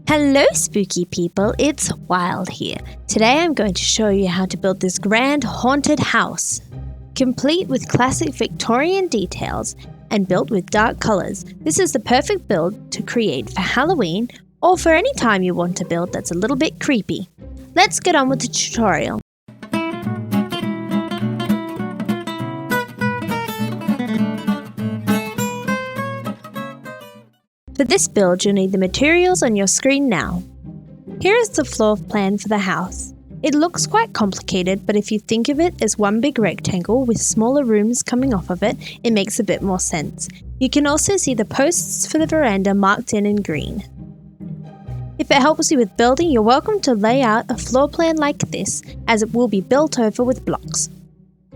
Hello spooky people, it's Wild here. Today I'm going to show you how to build this grand haunted house. Complete with classic Victorian details and built with dark colours, this is the perfect build to create for Halloween or for any time you want to build that's a little bit creepy. Let's get on with the tutorial. For this build, you'll need the materials on your screen now. Here is the floor plan for the house. It looks quite complicated, but if you think of it as one big rectangle with smaller rooms coming off of it, it makes a bit more sense. You can also see the posts for the veranda marked in green. If it helps you with building, you're welcome to lay out a floor plan like this, as it will be built over with blocks.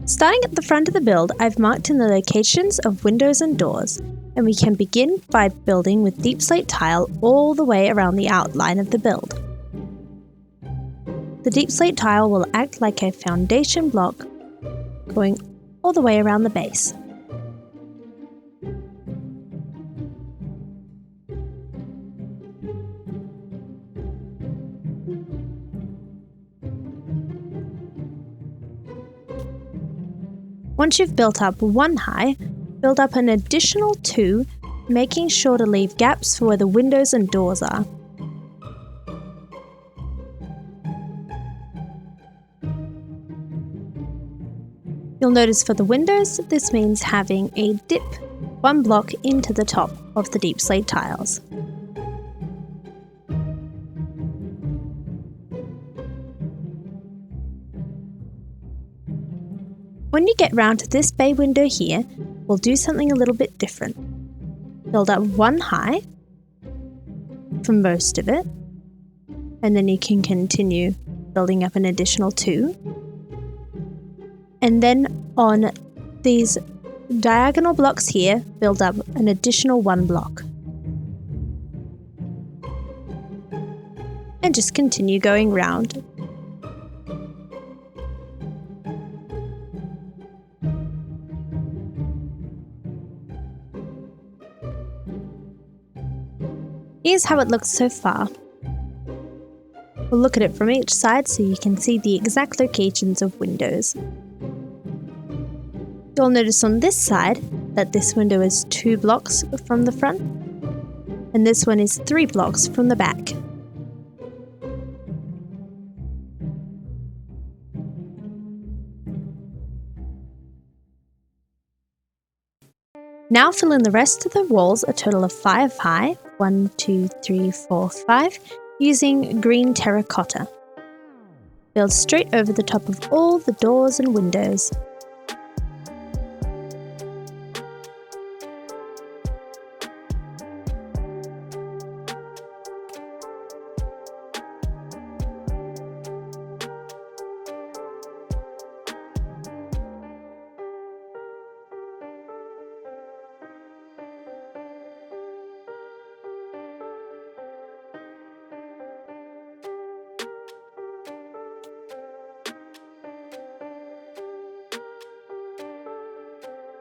Starting at the front of the build, I've marked in the locations of windows and doors, and we can begin by building with deep slate tile all the way around the outline of the build. The deep slate tile will act like a foundation block going all the way around the base. Once you've built up one high, build up an additional 2, making sure to leave gaps for where the windows and doors are. You'll notice for the windows, this means having a dip 1 block into the top of the deep slate tiles. When you get round to this bay window here, we'll do something a little bit different. Build up 1 high for most of it, and then you can continue building up an additional 2. And then on these diagonal blocks here, build up an additional 1 block. And just continue going round. Here's how it looks so far. We'll look at it from each side so you can see the exact locations of windows. You'll notice on this side that this window is 2 blocks from the front, and this one is 3 blocks from the back. Now fill in the rest of the walls, a total of 5 high, 1, 2, 3, 4, 5, using green terracotta. Build straight over the top of all the doors and windows.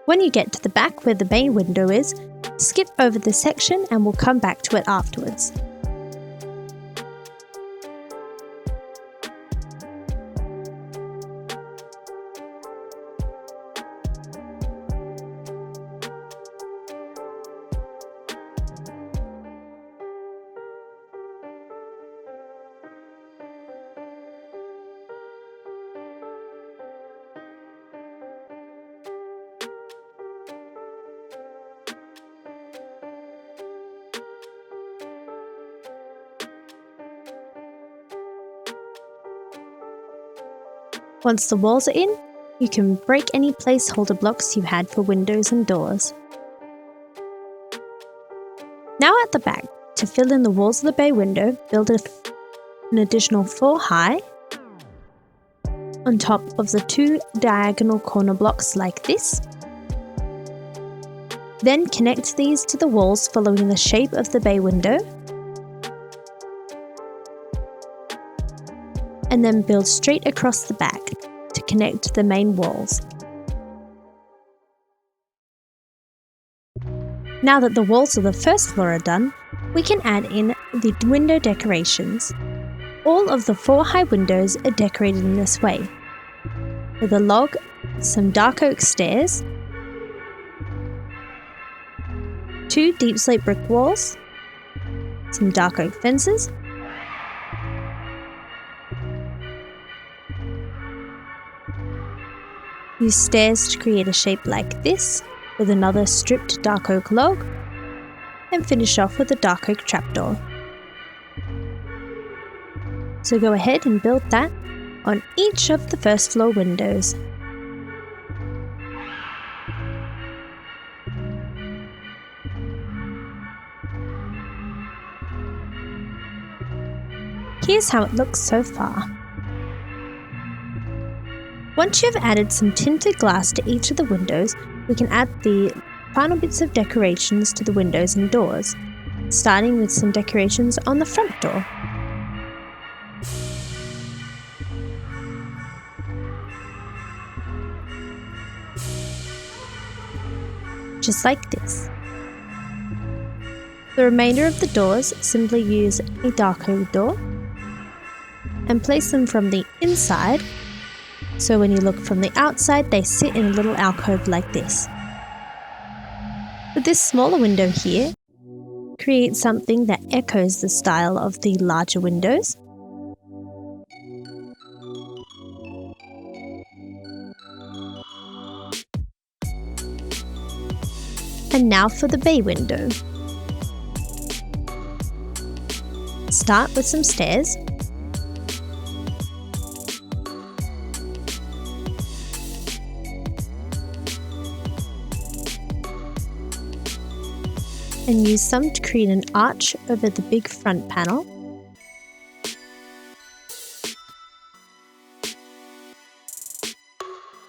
When you get to the back where the bay window is, skip over this section and we'll come back to it afterwards. Once the walls are in, you can break any placeholder blocks you had for windows and doors. Now at the back, to fill in the walls of the bay window, build an additional 4 high on top of the 2 diagonal corner blocks like this. Then connect these to the walls following the shape of the bay window. And then build straight across the back to connect the main walls. Now that the walls of the first floor are done, we can add in the window decorations. All of the 4 high windows are decorated in this way, with a log, some dark oak stairs, 2 deep slate brick walls, some dark oak fences, use stairs to create a shape like this, with another stripped dark oak log, and finish off with a dark oak trapdoor. So go ahead and build that on each of the first floor windows. Here's how it looks so far. Once you've added some tinted glass to each of the windows, we can add the final bits of decorations to the windows and doors, starting with some decorations on the front door. Just like this. The remainder of the doors, simply use a dark oak door and place them from the inside, so when you look from the outside they sit in a little alcove like this. With this smaller window here, create something that echoes the style of the larger windows. And now for the bay window. Start with some stairs. And use some to create an arch over the big front panel.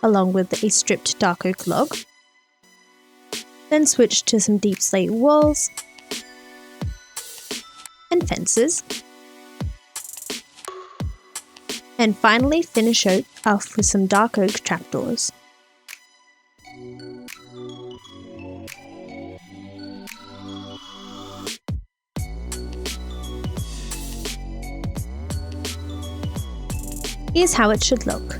Along with a stripped dark oak log. Then switch to some deep slate walls and fences. And finally finish off with some dark oak trapdoors. Here's how it should look.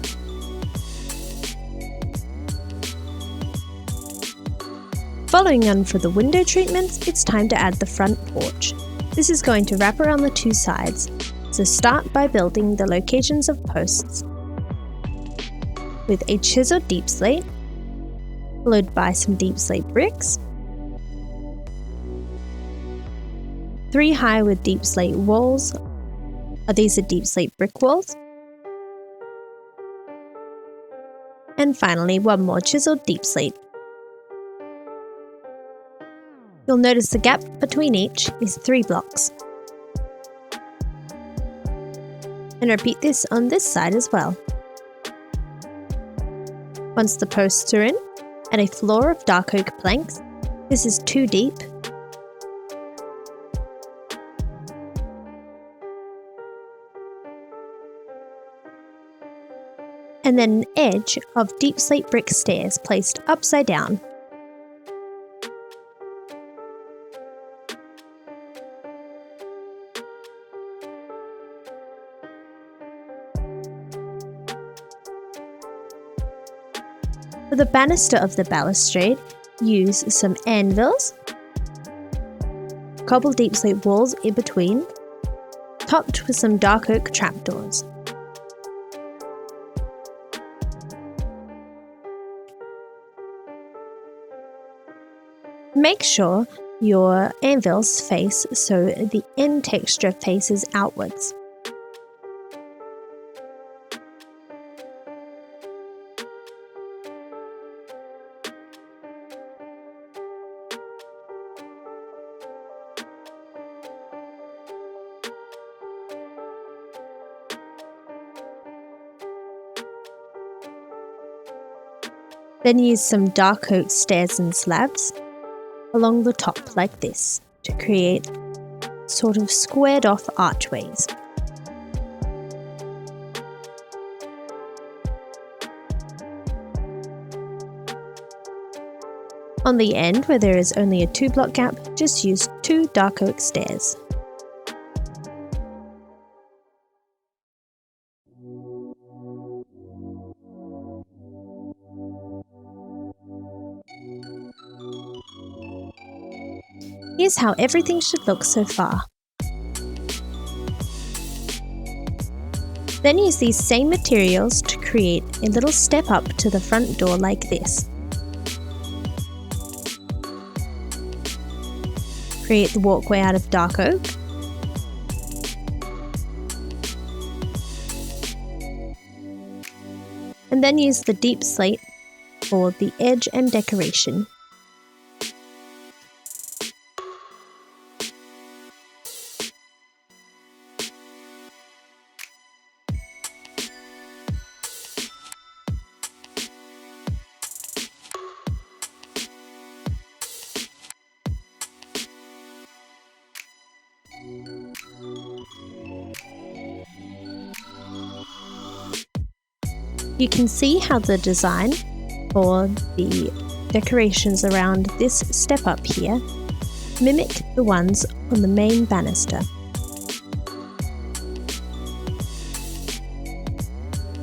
Following on for the window treatments, it's time to add the front porch. This is going to wrap around the 2 sides, so start by building the locations of posts with a chiseled deep slate, followed by some deep slate bricks, 3 high with deep slate walls. These are deep slate brick walls. And finally, 1 more chiseled deep slate. You'll notice the gap between each is 3 blocks. And repeat this on this side as well. Once the posts are in, add a floor of dark oak planks. This is 2 deep. And then an edge of deep slate brick stairs placed upside down. For the banister of the balustrade, use some anvils, cobble deep slate walls in between, topped with some dark oak trapdoors. Make sure your anvils face so the end texture faces outwards. Then use some dark oak stairs and slabs along the top like this to create sort of squared off archways. On the end where there is only a 2 block gap, just use 2 dark oak stairs. Here's how everything should look so far. Then use these same materials to create a little step up to the front door like this. Create the walkway out of dark oak. And then use the deep slate for the edge and decoration. You can see how the design for the decorations around this step up here mimic the ones on the main banister.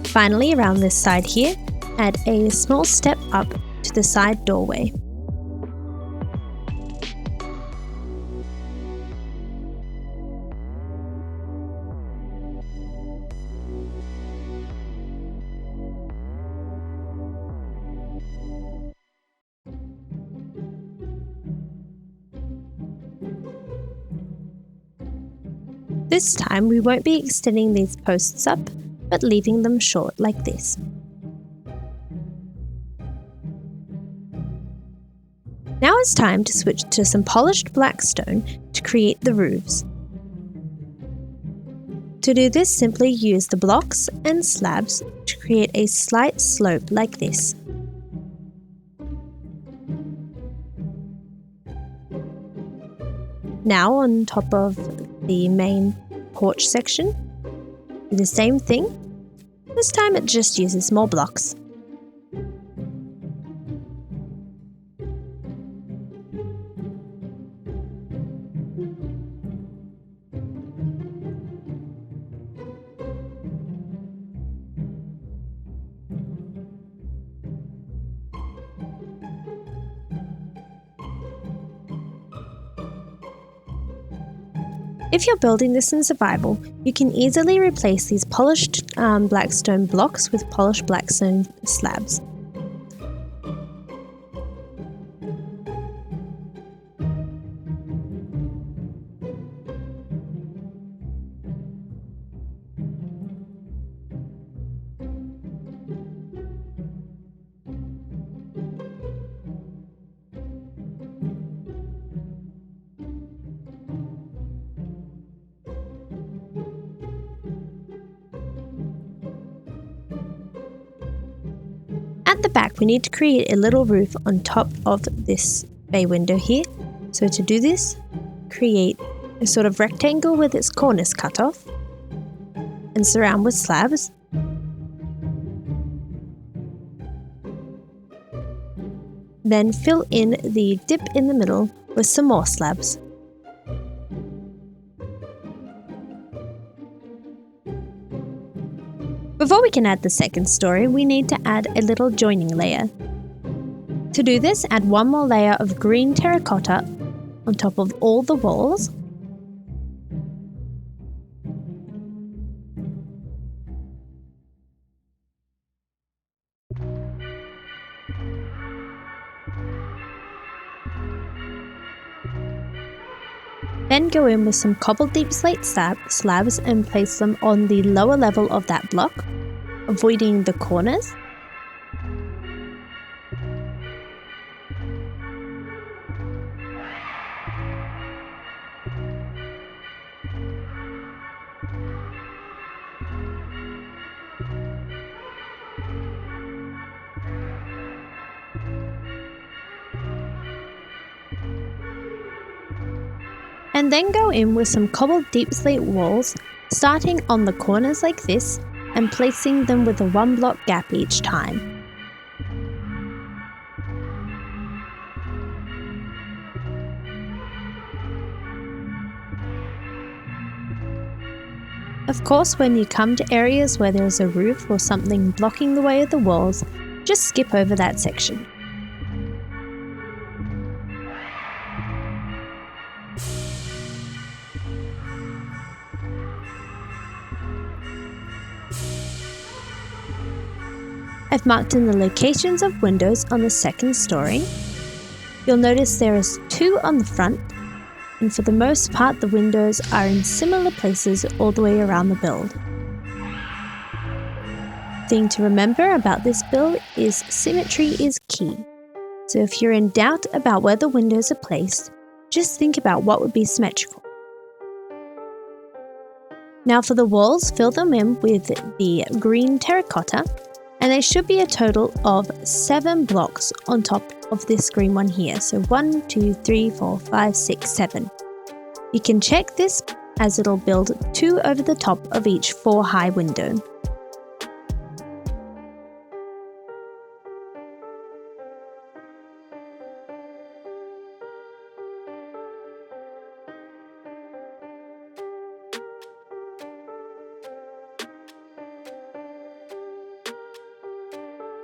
Finally, around this side here, add a small step up to the side doorway. This time we won't be extending these posts up, but leaving them short like this. Now it's time to switch to some polished black stone to create the roofs. To do this, simply use the blocks and slabs to create a slight slope like this. Now on top of the main porch section, do the same thing. This time it just uses more blocks. If you're building this in survival, you can easily replace these polished black stone blocks with polished black stone slabs. At the back, we need to create a little roof on top of this bay window here. So to do this, create a sort of rectangle with its corners cut off and surround with slabs. Then fill in the dip in the middle with some more slabs. Before we can add the second story, we need to add a little joining layer. To do this, add one more layer of green terracotta on top of all the walls. Then go in with some cobbled deep slate slabs and place them on the lower level of that block, avoiding the corners. And then go in with some cobbled deep slate walls, starting on the corners like this and placing them with a 1 block gap each time. Of course, when you come to areas where there is a roof or something blocking the way of the walls, just skip over that section. I've marked in the locations of windows on the second story. You'll notice there is 2 on the front, and for the most part the windows are in similar places all the way around the build. Thing to remember about this build is symmetry is key. So if you're in doubt about where the windows are placed, just think about what would be symmetrical. Now for the walls, fill them in with the green terracotta, and there should be a total of 7 blocks on top of this green one here. So 1, 2, 3, 4, 5, 6, 7. You can check this as it'll build 2 over the top of each 4 high window.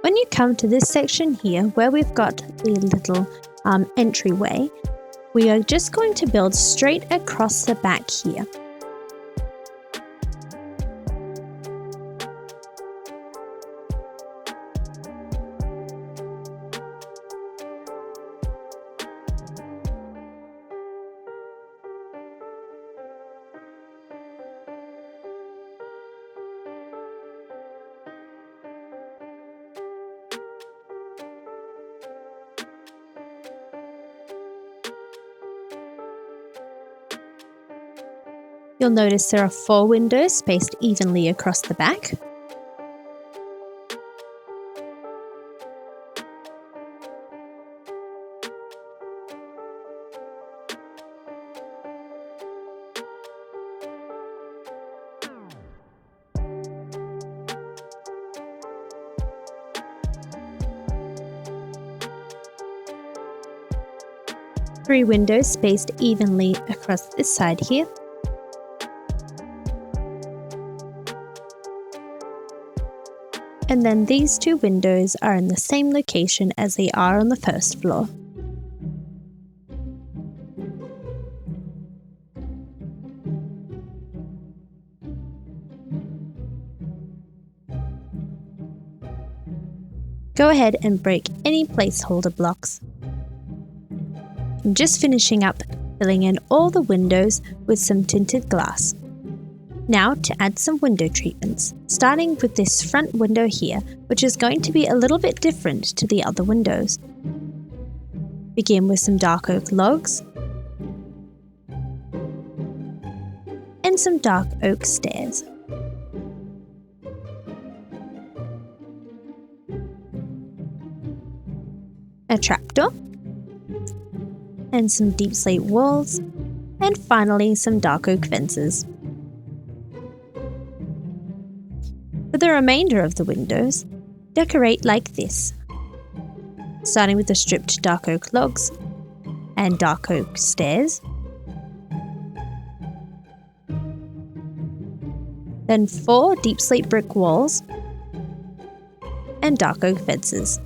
When you come to this section here where we've got the little entryway, we are just going to build straight across the back here. You'll notice there are 4 windows spaced evenly across the back. Three windows spaced evenly across this side here. And then these 2 windows are in the same location as they are on the first floor. Go ahead and break any placeholder blocks. I'm just finishing up filling in all the windows with some tinted glass. Now to add some window treatments, starting with this front window here, which is going to be a little bit different to the other windows. Begin with some dark oak logs and some dark oak stairs. A trapdoor and some deep slate walls, and finally some dark oak fences. For the remainder of the windows, decorate like this, starting with the stripped dark oak logs and dark oak stairs, then 4 deep slate brick walls and dark oak fences.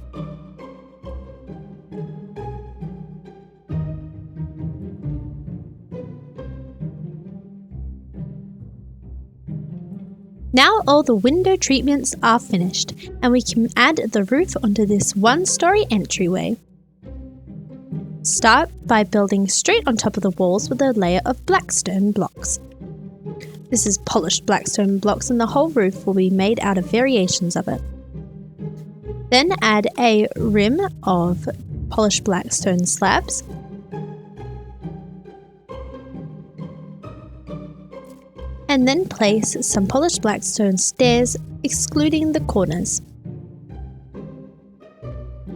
Now all the window treatments are finished, and we can add the roof onto this 1-story entryway. Start by building straight on top of the walls with a layer of blackstone blocks. This is polished blackstone blocks, and the whole roof will be made out of variations of it. Then add a rim of polished blackstone slabs. And then place some polished blackstone stairs, excluding the corners.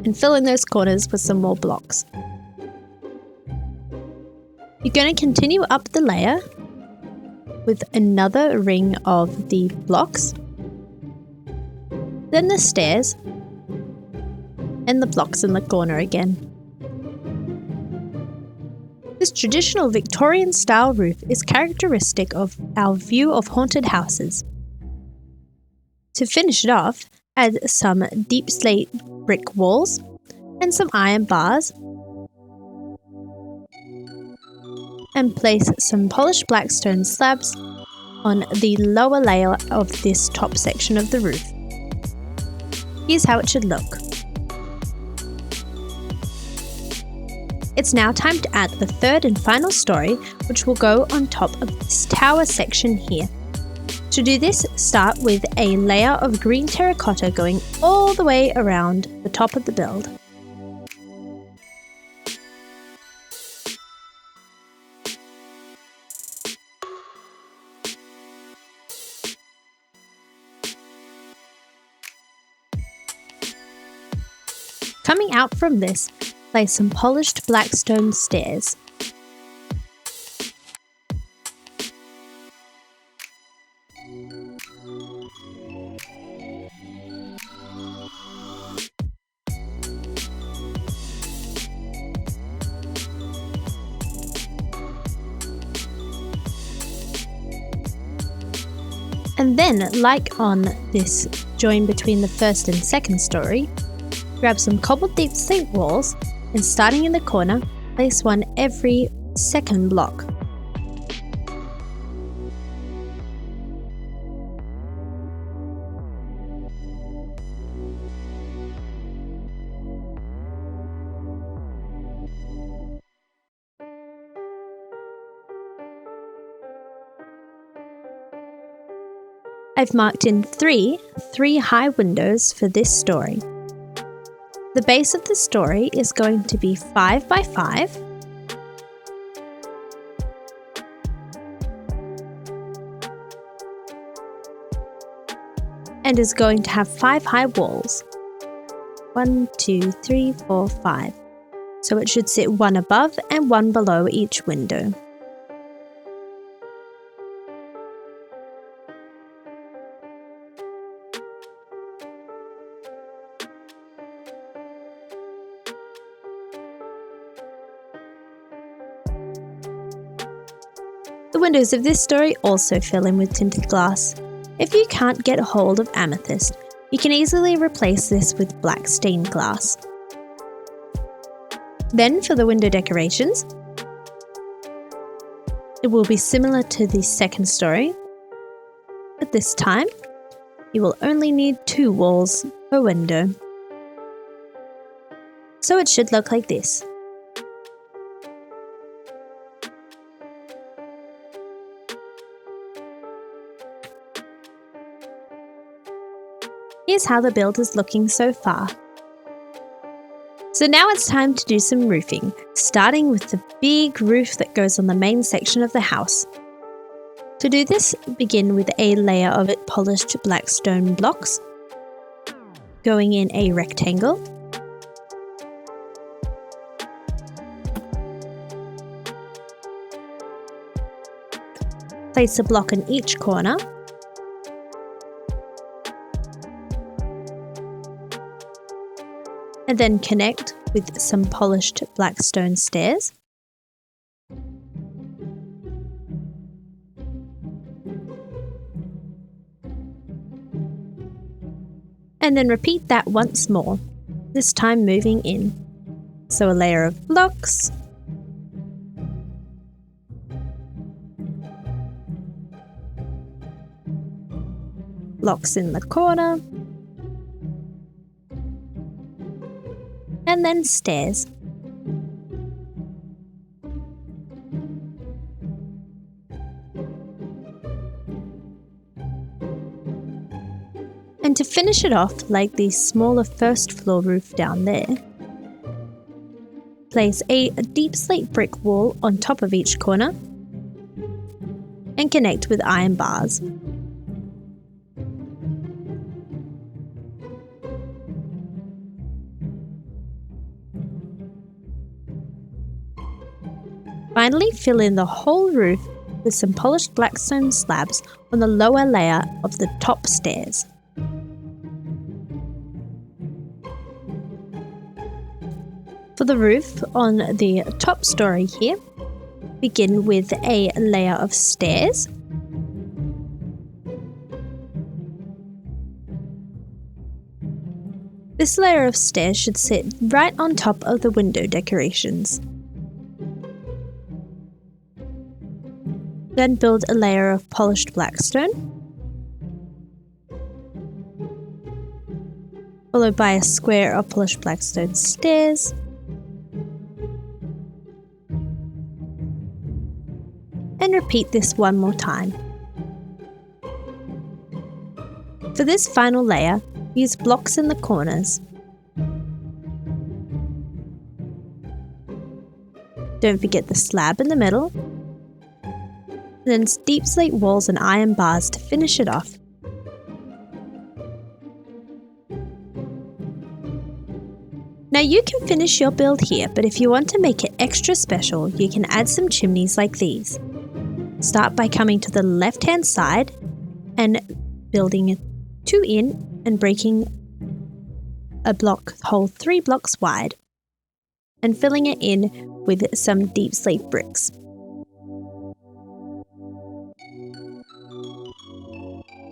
And fill in those corners with some more blocks. You're going to continue up the layer with another ring of the blocks, then the stairs, and the blocks in the corner again. This traditional Victorian style roof is characteristic of our view of haunted houses. To finish it off, add some deep slate brick walls and some iron bars, and place some polished blackstone slabs on the lower layer of this top section of the roof. Here's how it should look. It's now time to add the third and final story, which will go on top of this tower section here. To do this, start with a layer of green terracotta going all the way around the top of the build. Coming out from this, place some polished black stone stairs. And then, like on this join between the first and second story, grab some cobbled deep slate walls and, starting in the corner, place one every second block. I've marked in three high windows for this story. The base of the story is going to be 5 by 5, and is going to have 5 high walls. 1, 2, 3, 4, 5. So it should sit one above and one below each window. The windows of this story also fill in with tinted glass. If you can't get hold of amethyst, you can easily replace this with black stained glass. Then for the window decorations, it will be similar to the second story, but this time you will only need 2 walls per window. So it should look like this. Here's how the build is looking so far. So now it's time to do some roofing, starting with the big roof that goes on the main section of the house. To do this, begin with a layer of polished black stone blocks, going in a rectangle. Place a block in each corner. And then connect with some polished black stone stairs. And then repeat that once more, this time moving in. So a layer of blocks, blocks in the corner, and then stairs. And to finish it off, like the smaller first floor roof down there, place a deep slate brick wall on top of each corner and connect with iron bars. Finally, fill in the whole roof with some polished black stone slabs on the lower layer of the top stairs. For the roof on the top story here, begin with a layer of stairs. This layer of stairs should sit right on top of the window decorations. Then build a layer of polished blackstone, followed by a square of polished blackstone stairs, and repeat this one more time. For this final layer, use blocks in the corners. Don't forget the slab in the middle, and then deep slate walls and iron bars to finish it off. Now you can finish your build here, but if you want to make it extra special, you can add some chimneys like these. Start by coming to the left-hand side and building 2 in and breaking a block hole 3 blocks wide and filling it in with some deep slate bricks.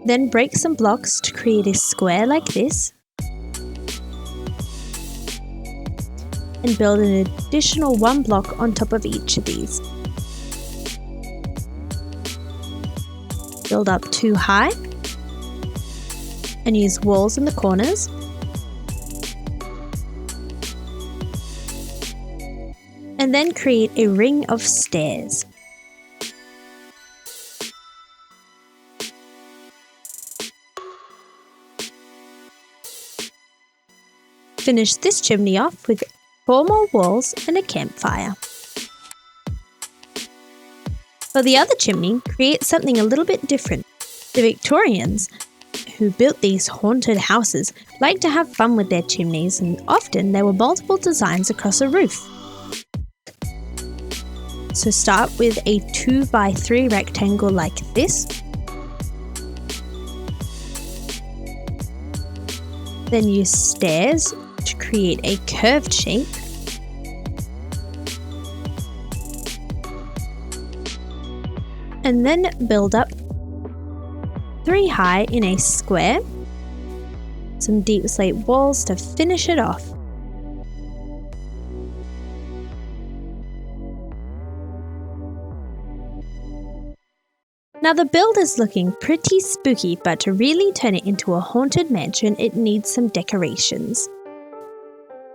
Then break some blocks to create a square like this and build an additional 1 block on top of each of these. Build up 2 high and use walls in the corners. And then create a ring of stairs. Finish this chimney off with 4 more walls and a campfire. For the other chimney, create something a little bit different. The Victorians, who built these haunted houses, liked to have fun with their chimneys, and often there were multiple designs across a roof. So start with a 2x3 rectangle like this. Then use stairs to create a curved shape. And then build up 3 high in a square, some deep slate walls to finish it off. Now the build is looking pretty spooky, but to really turn it into a haunted mansion, it needs some decorations.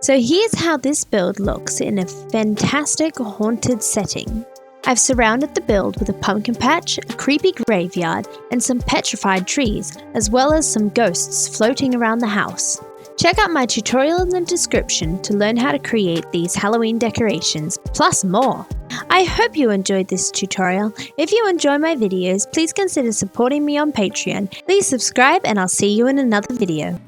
So here's how this build looks in a fantastic haunted setting. I've surrounded the build with a pumpkin patch, a creepy graveyard, and some petrified trees, as well as some ghosts floating around the house. Check out my tutorial in the description to learn how to create these Halloween decorations, plus more. I hope you enjoyed this tutorial. If you enjoy my videos, please consider supporting me on Patreon. Please subscribe and I'll see you in another video.